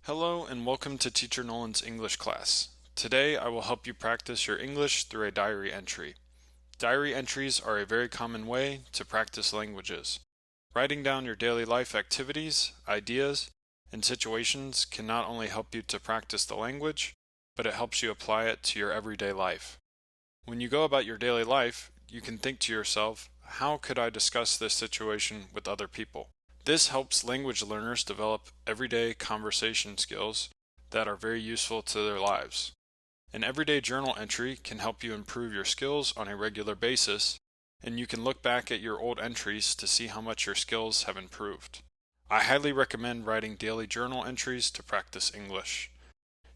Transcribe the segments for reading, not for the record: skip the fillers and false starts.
Hello and welcome to Teacher Nolan's English class. Today I will help you practice your English through a diary entry. Diary entries are a very common way to practice languages. Writing down your daily life activities, ideas, and situations can not only help you to practice the language, but it helps you apply it to your everyday life. When you go about your daily life, you can think to yourself, how could I discuss this situation with other people? This helps language learners develop everyday conversation skills that are very useful to their lives. An everyday journal entry can help you improve your skills on a regular basis, and you can look back at your old entries to see how much your skills have improved. I highly recommend writing daily journal entries to practice English.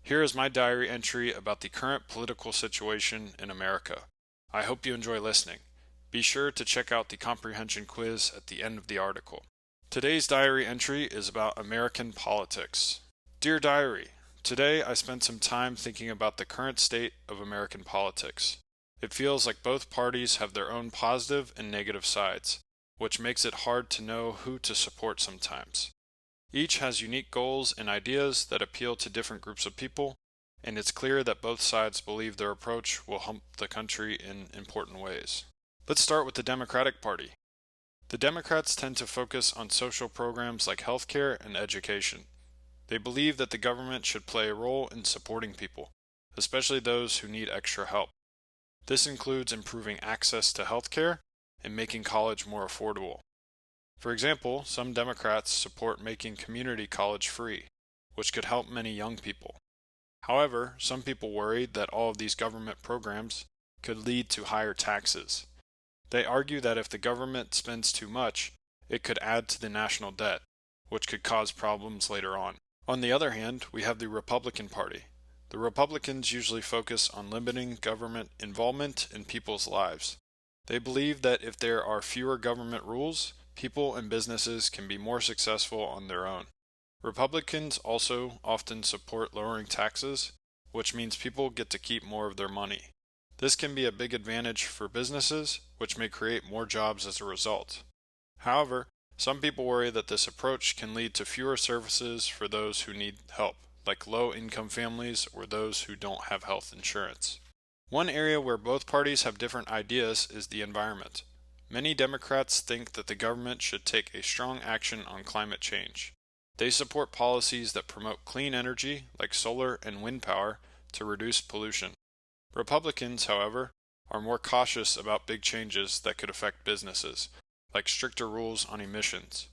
Here is my diary entry about the current political situation in America. I hope you enjoy listening. Be sure to check out the comprehension quiz at the end of the article. Today's diary entry is about American politics. Dear Diary, today I spent some time thinking about the current state of American politics. It feels like both parties have their own positive and negative sides, which makes it hard to know who to support sometimes. Each has unique goals and ideas that appeal to different groups of people, and it's clear that both sides believe their approach will help the country in important ways. Let's start with the Democratic Party. The Democrats tend to focus on social programs like healthcare and education. They believe that the government should play a role in supporting people, especially those who need extra help. This includes improving access to healthcare and making college more affordable. For example, some Democrats support making community college free, which could help many young people. However, some people worry that all of these government programs could lead to higher taxes. They argue that if the government spends too much, it could add to the national debt, which could cause problems later on. On the other hand, we have the Republican Party. The Republicans usually focus on limiting government involvement in people's lives. They believe that if there are fewer government rules, people and businesses can be more successful on their own. Republicans also often support lowering taxes, which means people get to keep more of their money. This can be a big advantage for businesses, which may create more jobs as a result. However, some people worry that this approach can lead to fewer services for those who need help, like low-income families or those who don't have health insurance. One area where both parties have different ideas is the environment. Many Democrats think that the government should take a strong action on climate change. They support policies that promote clean energy, like solar and wind power, to reduce pollution. Republicans, however, are more cautious about big changes that could affect businesses, like stricter rules on emissions.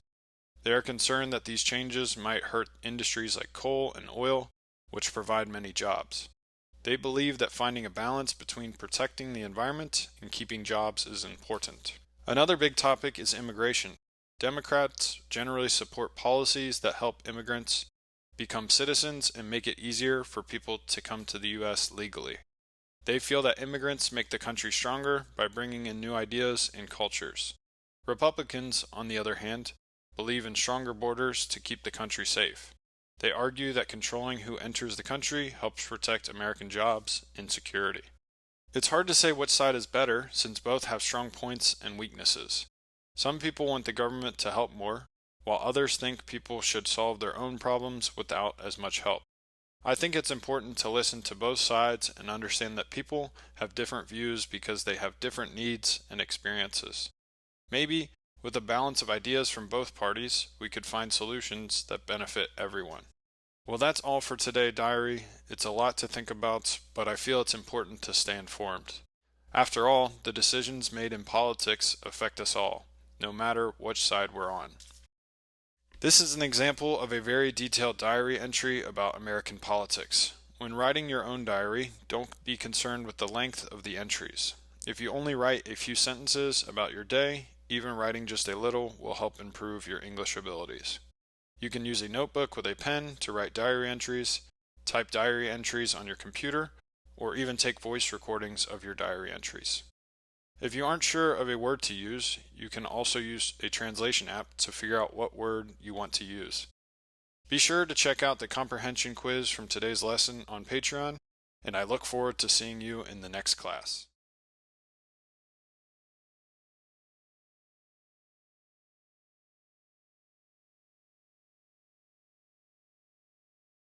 They are concerned that these changes might hurt industries like coal and oil, which provide many jobs. They believe that finding a balance between protecting the environment and keeping jobs is important. Another big topic is immigration. Democrats generally support policies that help immigrants become citizens and make it easier for people to come to the U.S. legally. They feel that immigrants make the country stronger by bringing in new ideas and cultures. Republicans, on the other hand, believe in stronger borders to keep the country safe. They argue that controlling who enters the country helps protect American jobs and security. It's hard to say which side is better since both have strong points and weaknesses. Some people want the government to help more, while others think people should solve their own problems without as much help. I think it's important to listen to both sides and understand that people have different views because they have different needs and experiences. Maybe, with a balance of ideas from both parties, we could find solutions that benefit everyone. Well, that's all for today, Diary. It's a lot to think about, but I feel it's important to stay informed. After all, the decisions made in politics affect us all, no matter which side we're on. This is an example of a very detailed diary entry about American politics. When writing your own diary, don't be concerned with the length of the entries. If you only write a few sentences about your day, even writing just a little will help improve your English abilities. You can use a notebook with a pen to write diary entries, type diary entries on your computer, or even take voice recordings of your diary entries. If you aren't sure of a word to use, you can also use a translation app to figure out what word you want to use. Be sure to check out the comprehension quiz from today's lesson on Patreon, and I look forward to seeing you in the next class.